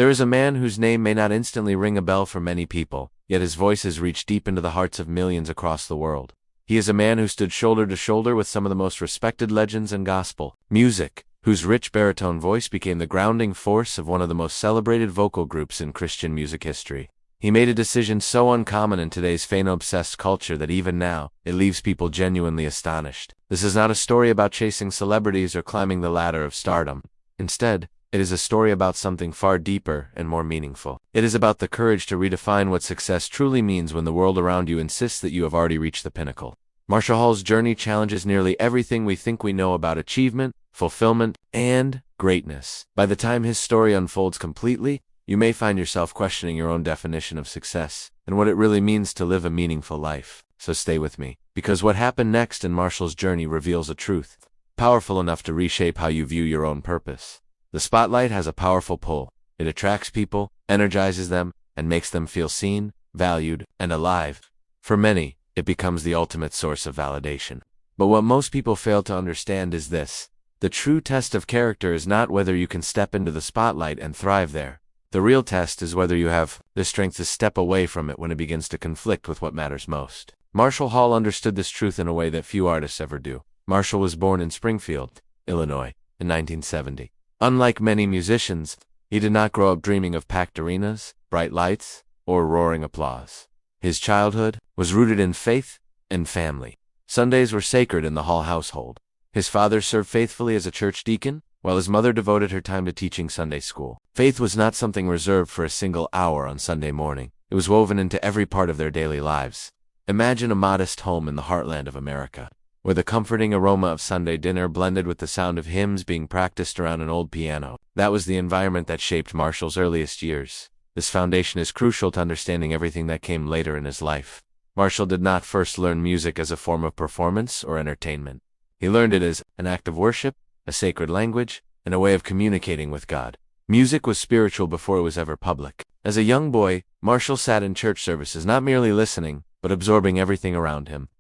There is a man whose name may not instantly ring a bell for many people, yet his voice has reached deep into the hearts of millions across the world. He is a man who stood shoulder to shoulder with some of the most respected legends in gospel music, whose rich baritone voice became the grounding force of one of the most celebrated vocal groups in Christian music history. He made a decision so uncommon in today's fame-obsessed culture that even now, it leaves people genuinely astonished. This is not a story about chasing celebrities or climbing the ladder of stardom. Instead, it is a story about something far deeper and more meaningful. It is about the courage to redefine what success truly means when the world around you insists that you have already reached the pinnacle. Marshall Hall's journey challenges nearly everything we think we know about achievement, fulfillment, and greatness. By the time his story unfolds completely, you may find yourself questioning your own definition of success and what it really means to live a meaningful life. So stay with me, because what happened next in Marshall's journey reveals a truth powerful enough to reshape how you view your own purpose. The spotlight has a powerful pull. It attracts people, energizes them, and makes them feel seen, valued, and alive. For many, it becomes the ultimate source of validation. But what most people fail to understand is this: the true test of character is not whether you can step into the spotlight and thrive there. The real test is whether you have the strength to step away from it when it begins to conflict with what matters most. Marshall Hall understood this truth in a way that few artists ever do. Marshall was born in Springfield, Illinois, in 1970. Unlike many musicians, he did not grow up dreaming of packed arenas, bright lights, or roaring applause. His childhood was rooted in faith and family. Sundays were sacred in the Hall household. His father served faithfully as a church deacon, while his mother devoted her time to teaching Sunday school. Faith was not something reserved for a single hour on Sunday morning. It was woven into every part of their daily lives. Imagine a modest home in the heartland of America, where the comforting aroma of Sunday dinner blended with the sound of hymns being practiced around an old piano. That was the environment that shaped Marshall's earliest years. This foundation is crucial to understanding everything that came later in his life. Marshall did not first learn music as a form of performance or entertainment. He learned it as an act of worship, a sacred language, and a way of communicating with God. Music was spiritual before it was ever public. As a young boy, Marshall sat in church services not merely listening, but absorbing everything around him.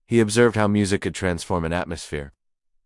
He observed how music could transform an atmosphere,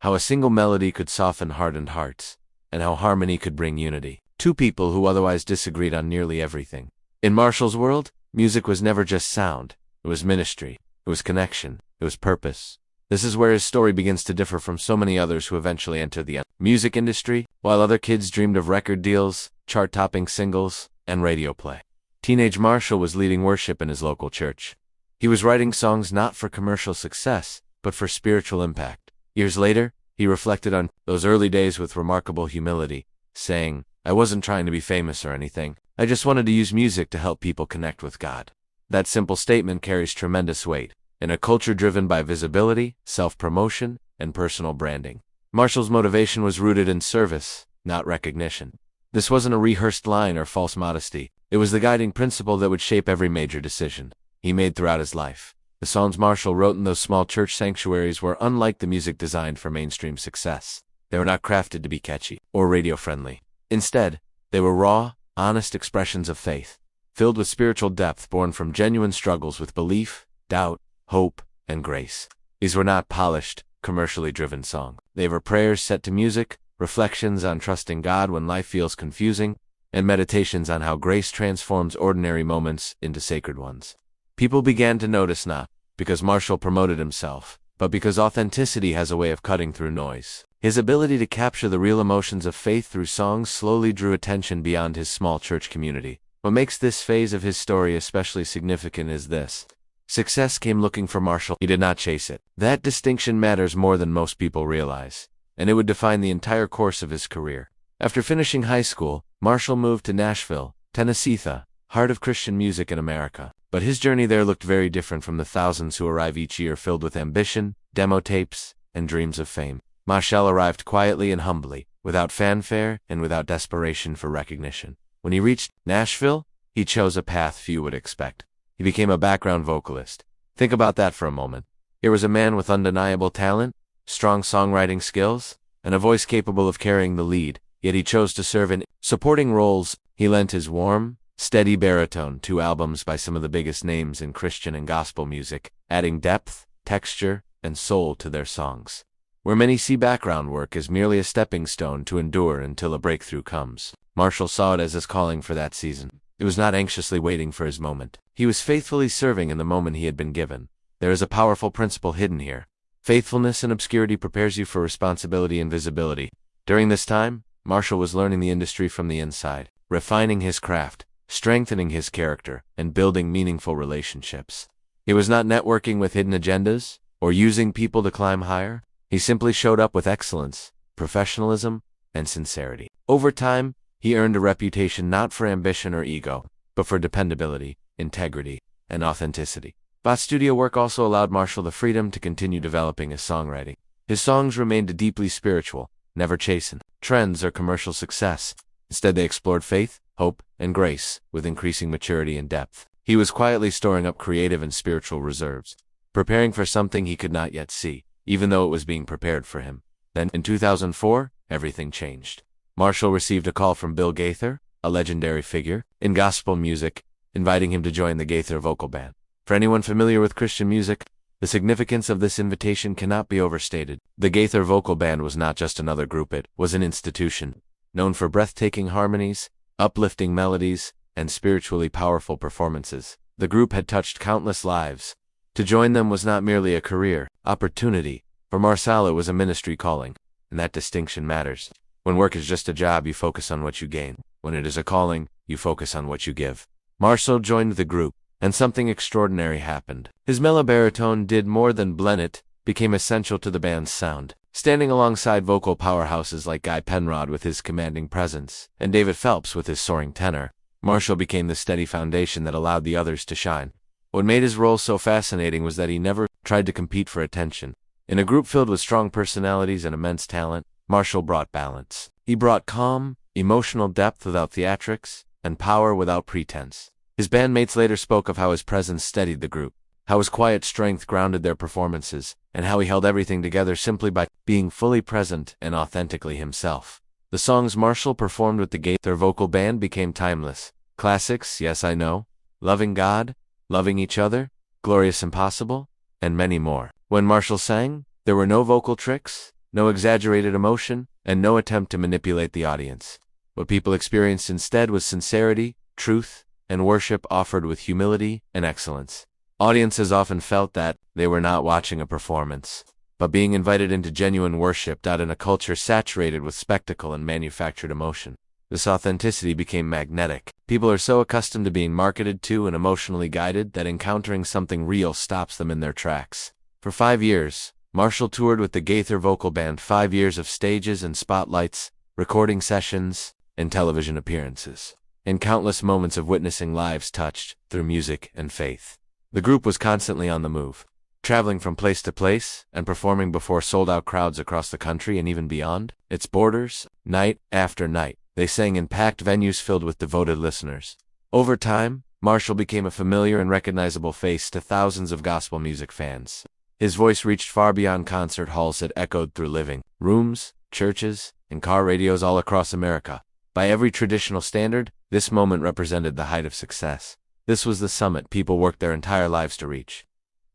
how a single melody could soften hardened hearts, and how harmony could bring unity. Two people who otherwise disagreed on nearly everything. In Marshall's world, music was never just sound. It was ministry. It was connection. It was purpose. This is where his story begins to differ from so many others who eventually entered the music industry, while other kids dreamed of record deals, chart-topping singles, and radio play. Teenage Marshall was leading worship in his local church. He was writing songs not for commercial success, but for spiritual impact. Years later, he reflected on those early days with remarkable humility, saying, "I wasn't trying to be famous or anything. I just wanted to use music to help people connect with God." That simple statement carries tremendous weight. In a culture driven by visibility, self-promotion, and personal branding, Marshall's motivation was rooted in service, not recognition. This wasn't a rehearsed line or false modesty. It was the guiding principle that would shape every major decision he made throughout his life. The songs Marshall wrote in those small church sanctuaries were unlike the music designed for mainstream success. They were not crafted to be catchy or radio-friendly. Instead, they were raw, honest expressions of faith, filled with spiritual depth born from genuine struggles with belief, doubt, hope, and grace. These were not polished, commercially driven songs. They were prayers set to music, reflections on trusting God when life feels confusing, and meditations on how grace transforms ordinary moments into sacred ones. People began to notice not because Marshall promoted himself, but because authenticity has a way of cutting through noise. His ability to capture the real emotions of faith through songs slowly drew attention beyond his small church community. What makes this phase of his story especially significant is this: success came looking for Marshall. He did not chase it. That distinction matters more than most people realize, and it would define the entire course of his career. After finishing high school, Marshall moved to Nashville, Tennessee, the heart of Christian music in America. But his journey there looked very different from the thousands who arrive each year filled with ambition, demo tapes, and dreams of fame. Marshall arrived quietly and humbly, without fanfare and without desperation for recognition. When he reached Nashville, he chose a path few would expect. He became a background vocalist. Think about that for a moment. Here was a man with undeniable talent, strong songwriting skills, and a voice capable of carrying the lead, yet he chose to serve in supporting roles. He lent his warm, steady baritone to albums by some of the biggest names in Christian and gospel music, adding depth, texture, and soul to their songs. where many see background work as merely a stepping stone to endure until a breakthrough comes. Marshall saw it as his calling for that season. It was not anxiously waiting for his moment. He was faithfully serving in the moment he had been given. There is a powerful principle hidden here. Faithfulness in obscurity prepares you for responsibility and visibility. During this time, Marshall was learning the industry from the inside, refining his craft, strengthening his character, and building meaningful relationships. He was not networking with hidden agendas or using people to climb higher. He simply showed up with excellence, professionalism, and sincerity. Over time, he earned a reputation not for ambition or ego, but for dependability, integrity, and authenticity. But studio work also allowed Marshall the freedom to continue developing his songwriting. His songs remained deeply spiritual, never chasing trends or commercial success. Instead, they explored faith, hope, and grace with increasing maturity and depth. He was quietly storing up creative and spiritual reserves, preparing for something he could not yet see, even though it was being prepared for him. Then, in 2004, everything changed. Marshall received a call from Bill Gaither, a legendary figure in gospel music, inviting him to join the Gaither Vocal Band. For anyone familiar with Christian music, the significance of this invitation cannot be overstated. The Gaither Vocal Band was not just another group, it was an institution, known for breathtaking harmonies, uplifting melodies, and spiritually powerful performances. The group had touched countless lives. To join them was not merely a career opportunity. For Marshall, it was a ministry calling, and that distinction matters. When work is just a job, you focus on what you gain. When it is a calling, you focus on what you give. Marshall joined the group, and something extraordinary happened. His mellow baritone did more than blend it, became essential to the band's sound. Standing alongside vocal powerhouses like Guy Penrod with his commanding presence, and David Phelps with his soaring tenor, Marshall became the steady foundation that allowed the others to shine. What made his role so fascinating was that he never tried to compete for attention. In a group filled with strong personalities and immense talent, Marshall brought balance. He brought calm, emotional depth without theatrics, and power without pretense. His bandmates later spoke of how his presence steadied the group, how his quiet strength grounded their performances, and how he held everything together simply by being fully present and authentically himself. The songs Marshall performed with the Gaither Vocal Band became timeless. Classics, Yes I Know, Loving God, Loving Each Other, Glorious Impossible, and many more. When Marshall sang, there were no vocal tricks, no exaggerated emotion, and no attempt to manipulate the audience. What people experienced instead was sincerity, truth, and worship offered with humility and excellence. Audiences often felt that they were not watching a performance, but being invited into genuine worship. In a culture saturated with spectacle and manufactured emotion, this authenticity became magnetic. People are so accustomed to being marketed to and emotionally guided that encountering something real stops them in their tracks. For 5 years, Marshall toured with the Gaither Vocal Band. 5 years of stages and spotlights, recording sessions, and television appearances, and countless moments of witnessing lives touched through music and faith. The group was constantly on the move, traveling from place to place and performing before sold-out crowds across the country and even beyond its borders. Night after night, they sang in packed venues filled with devoted listeners. Over time, Marshall became a familiar and recognizable face to thousands of gospel music fans. His voice reached far beyond concert halls that echoed through living rooms, churches, and car radios all across America. By every traditional standard, this moment represented the height of success. This was the summit people worked their entire lives to reach.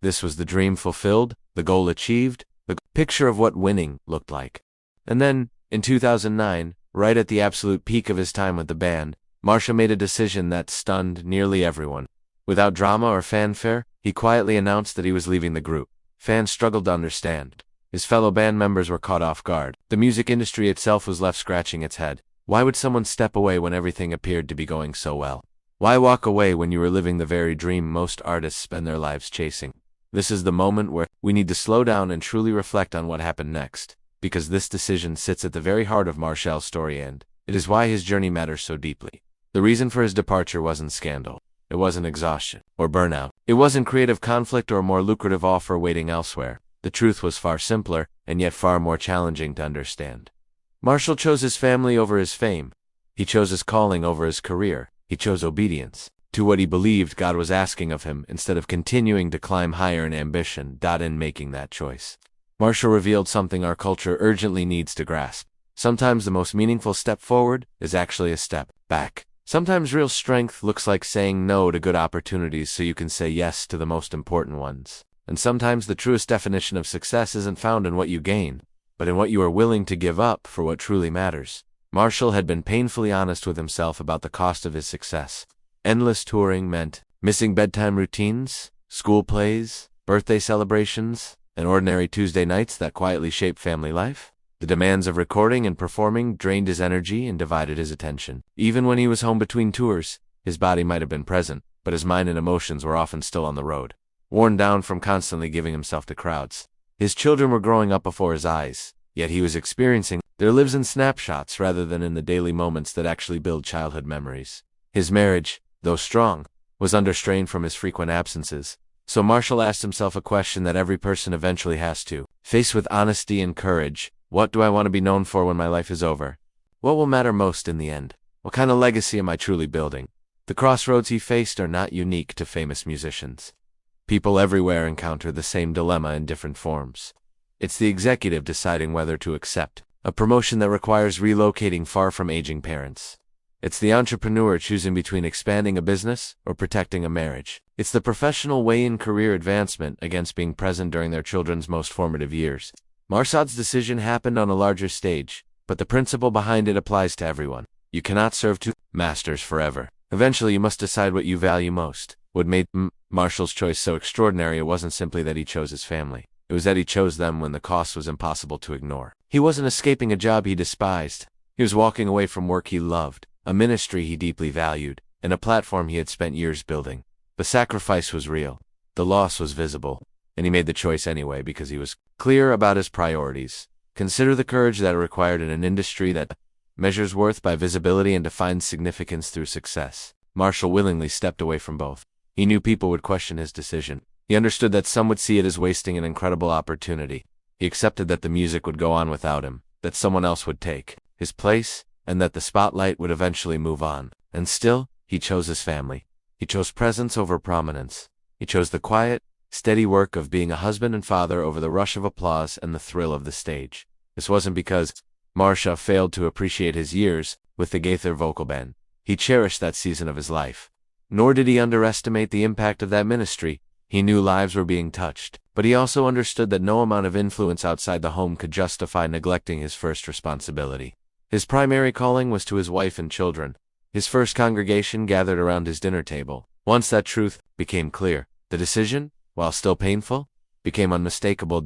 This was the dream fulfilled, the goal achieved, the picture of what winning looked like. And then, in 2009, right at the absolute peak of his time with the band, Marshall made a decision that stunned nearly everyone. Without drama or fanfare, he quietly announced that he was leaving the group. Fans struggled to understand. His fellow band members were caught off guard. The music industry itself was left scratching its head. Why would someone step away when everything appeared to be going so well? Why walk away when you were living the very dream most artists spend their lives chasing? This is the moment where we need to slow down and truly reflect on what happened next, because this decision sits at the very heart of Marshall's story, and it is why his journey matters so deeply. The reason for his departure wasn't scandal. It wasn't exhaustion or burnout. It wasn't creative conflict or a more lucrative offer waiting elsewhere. The truth was far simpler, and yet far more challenging to understand. Marshall chose his family over his fame. He chose his calling over his career. He chose obedience to what he believed God was asking of him instead of continuing to climb higher in ambition. In making that choice, Marshall revealed something our culture urgently needs to grasp. Sometimes the most meaningful step forward is actually a step back. Sometimes real strength looks like saying no to good opportunities so you can say yes to the most important ones. And sometimes the truest definition of success isn't found in what you gain, but in what you are willing to give up for what truly matters. Marshall had been painfully honest with himself about the cost of his success. Endless touring meant missing bedtime routines, school plays, birthday celebrations, and ordinary Tuesday nights that quietly shaped family life. The demands of recording and performing drained his energy and divided his attention. Even when he was home between tours, his body might have been present, but his mind and emotions were often still on the road, worn down from constantly giving himself to crowds. His children were growing up before his eyes, yet he was experiencing their lives in snapshots rather than in the daily moments that actually build childhood memories. His marriage, though strong, was under strain from his frequent absences, so Marshall asked himself a question that every person eventually has to face with honesty and courage. What do I want to be known for when my life is over? What will matter most in the end? What kind of legacy am I truly building? The crossroads he faced are not unique to famous musicians. People everywhere encounter the same dilemma in different forms. It's the executive deciding whether to accept a promotion that requires relocating far from aging parents. It's the entrepreneur choosing between expanding a business or protecting a marriage. It's the professional weighing career advancement against being present during their children's most formative years. Marshall's decision happened on a larger stage, but the principle behind it applies to everyone. You cannot serve two masters forever. Eventually you must decide what you value most. What made Marshall's choice so extraordinary, it wasn't simply that he chose his family. It was that he chose them when the cost was impossible to ignore. He wasn't escaping a job he despised. He was walking away from work he loved, a ministry he deeply valued, and a platform he had spent years building. The sacrifice was real. The loss was visible. And he made the choice anyway because he was clear about his priorities. Consider the courage that it required in an industry that measures worth by visibility and defines significance through success. Marshall willingly stepped away from both. He knew people would question his decision. He understood that some would see it as wasting an incredible opportunity. He accepted that the music would go on without him, that someone else would take his place, and that the spotlight would eventually move on. And still, he chose his family. He chose presence over prominence. He chose the quiet, steady work of being a husband and father over the rush of applause and the thrill of the stage. This wasn't because Marshall failed to appreciate his years with the Gaither Vocal Band. He cherished that season of his life. Nor did he underestimate the impact of that ministry. He knew lives were being touched, but he also understood that no amount of influence outside the home could justify neglecting his first responsibility. His primary calling was to his wife and children. His first congregation gathered around his dinner table. Once that truth became clear, the decision, while still painful, became unmistakable.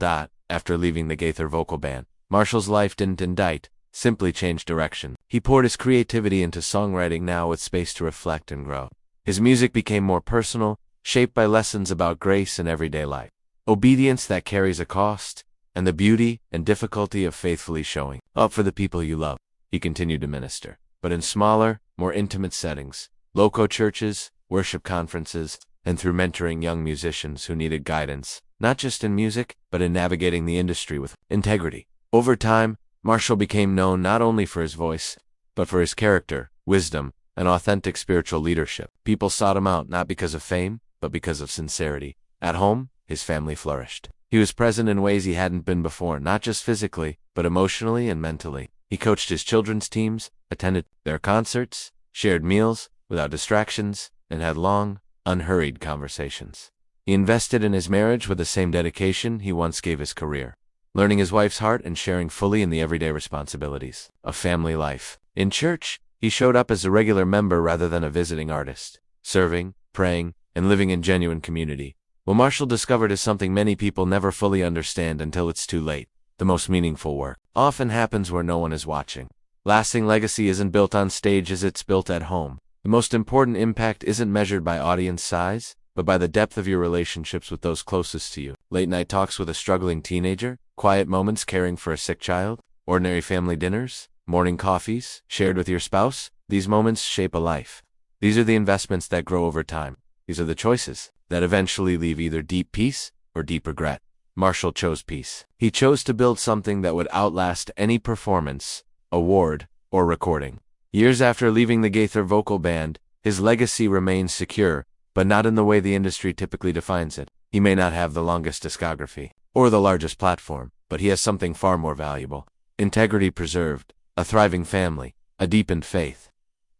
After leaving the Gaither Vocal Band, Marshall's life didn't indict, simply changed direction. He poured his creativity into songwriting, now with space to reflect and grow. His music became more personal, shaped by lessons about grace and everyday life, obedience that carries a cost, and the beauty and difficulty of faithfully showing up for the people you love. He continued to minister, but in smaller, more intimate settings, local churches, worship conferences, and through mentoring young musicians who needed guidance, not just in music, but in navigating the industry with integrity. Over time, Marshall became known not only for his voice, but for his character, wisdom, and authentic spiritual leadership. People sought him out not because of fame, but because of sincerity. At home, his family flourished. He was present in ways he hadn't been before, not just physically, but emotionally and mentally. He coached his children's teams, attended their concerts, shared meals without distractions, and had long, unhurried conversations. He invested in his marriage with the same dedication he once gave his career, learning his wife's heart and sharing fully in the everyday responsibilities of family life. In church, he showed up as a regular member rather than a visiting artist, serving, praying, and living in genuine community. What Marshall discovered is something many people never fully understand until it's too late. The most meaningful work often happens where no one is watching. Lasting legacy isn't built on stage as it's built at home. The most important impact isn't measured by audience size, but by the depth of your relationships with those closest to you. Late-night talks with a struggling teenager, quiet moments caring for a sick child, ordinary family dinners, morning coffees shared with your spouse. These moments shape a life. These are the investments that grow over time. These are the choices that eventually leave either deep peace or deep regret. Marshall chose peace. He chose to build something that would outlast any performance, award, or recording. Years after leaving the Gaither Vocal Band, his legacy remains secure, but not in the way the industry typically defines it. He may not have the longest discography or the largest platform, but he has something far more valuable. Integrity preserved, a thriving family, a deepened faith,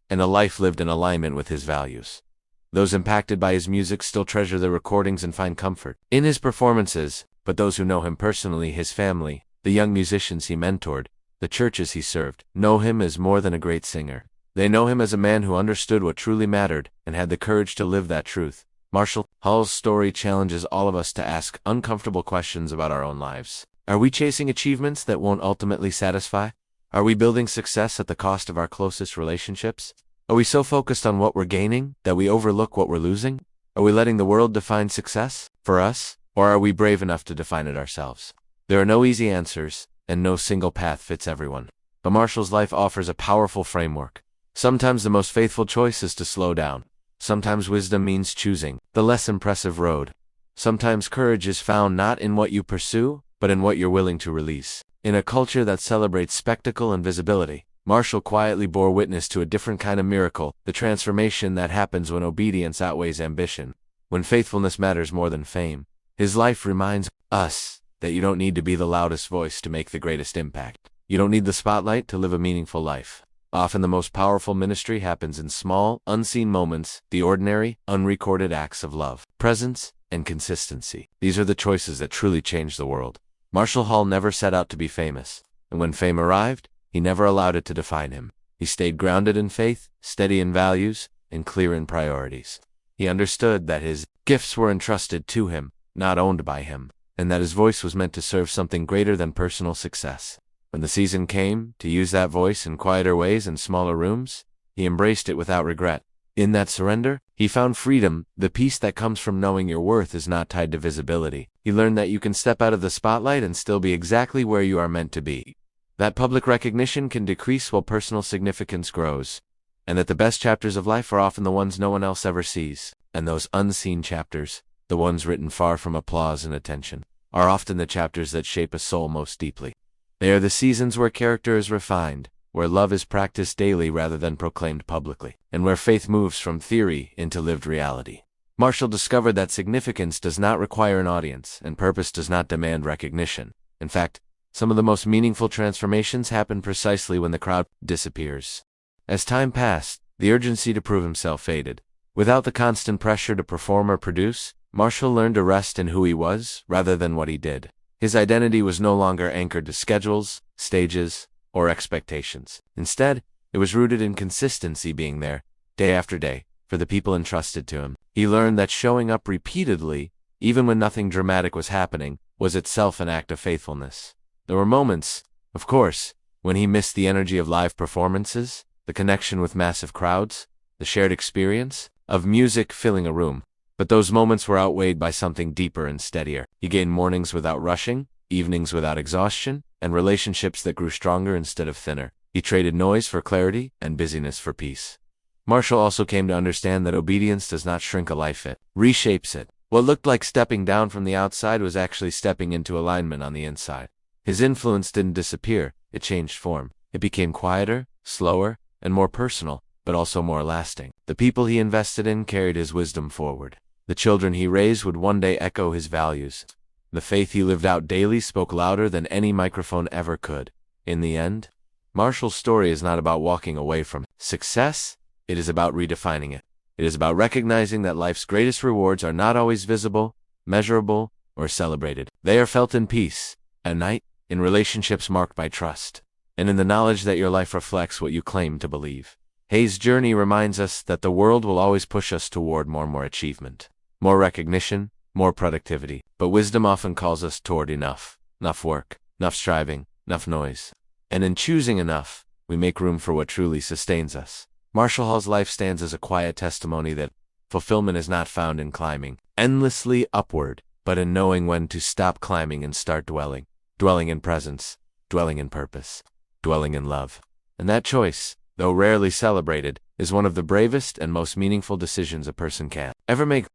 and a life lived in alignment with his values. Those impacted by his music still treasure the recordings and find comfort in his performances, but those who know him personally, his family, The young musicians he mentored, the churches he served, know him as more than a great singer. They know him as a man who understood what truly mattered and had the courage to live that truth. Marshall Hall's story challenges all of us to ask uncomfortable questions about our own lives. Are we chasing achievements that won't ultimately satisfy? Are we building success at the cost of our closest relationships? Are we so focused on what we're gaining that we overlook what we're losing? Are we letting the world define success for us, or are we brave enough to define it ourselves? There are no easy answers, and no single path fits everyone. But Marshall's life offers a powerful framework. Sometimes the most faithful choice is to slow down. Sometimes wisdom means choosing the less impressive road. Sometimes courage is found not in what you pursue, but in what you're willing to release. In a culture that celebrates spectacle and visibility, Marshall quietly bore witness to a different kind of miracle, the transformation that happens when obedience outweighs ambition, when faithfulness matters more than fame. His life reminds us that you don't need to be the loudest voice to make the greatest impact. You don't need the spotlight to live a meaningful life. Often the most powerful ministry happens in small, unseen moments, the ordinary, unrecorded acts of love, presence, and consistency. These are the choices that truly change the world. Marshall Hall never set out to be famous, and when fame arrived, he never allowed it to define him. He stayed grounded in faith, steady in values, and clear in priorities. He understood that his gifts were entrusted to him, not owned by him, and that his voice was meant to serve something greater than personal success. When the season came to use that voice in quieter ways in smaller rooms, he embraced it without regret. In that surrender, he found freedom, the peace that comes from knowing your worth is not tied to visibility. He learned that you can step out of the spotlight and still be exactly where you are meant to be. That public recognition can decrease while personal significance grows, and that the best chapters of life are often the ones no one else ever sees. And those unseen chapters, the ones written far from applause and attention, are often the chapters that shape a soul most deeply. They are the seasons where character is refined, where love is practiced daily rather than proclaimed publicly, and where faith moves from theory into lived reality. Marshall discovered that significance does not require an audience, and purpose does not demand recognition. In fact, some of the most meaningful transformations happen precisely when the crowd disappears. As time passed, the urgency to prove himself faded. Without the constant pressure to perform or produce, Marshall learned to rest in who he was rather than what he did. His identity was no longer anchored to schedules, stages, or expectations. Instead, it was rooted in consistency, being there, day after day, for the people entrusted to him. He learned that showing up repeatedly, even when nothing dramatic was happening, was itself an act of faithfulness. There were moments, of course, when he missed the energy of live performances, the connection with massive crowds, the shared experience of music filling a room. But those moments were outweighed by something deeper and steadier. He gained mornings without rushing, evenings without exhaustion, and relationships that grew stronger instead of thinner. He traded noise for clarity and busyness for peace. Marshall also came to understand that obedience does not shrink a life, it reshapes it. What looked like stepping down from the outside was actually stepping into alignment on the inside. His influence didn't disappear, it changed form. It became quieter, slower, and more personal, but also more lasting. The people he invested in carried his wisdom forward. The children he raised would one day echo his values. The faith he lived out daily spoke louder than any microphone ever could. In the end, Marshall's story is not about walking away from success, it is about redefining it. It is about recognizing that life's greatest rewards are not always visible, measurable, or celebrated. They are felt in peace, at night, in relationships marked by trust, and in the knowledge that your life reflects what you claim to believe. Hayes' journey reminds us that the world will always push us toward more achievement, more recognition, more productivity. But wisdom often calls us toward enough work, enough striving, enough noise. And in choosing enough, we make room for what truly sustains us. Marshall Hall's life stands as a quiet testimony that fulfillment is not found in climbing endlessly upward, but in knowing when to stop climbing and start dwelling in presence, dwelling in purpose, dwelling in love. And that choice, though rarely celebrated, is one of the bravest and most meaningful decisions a person can ever make.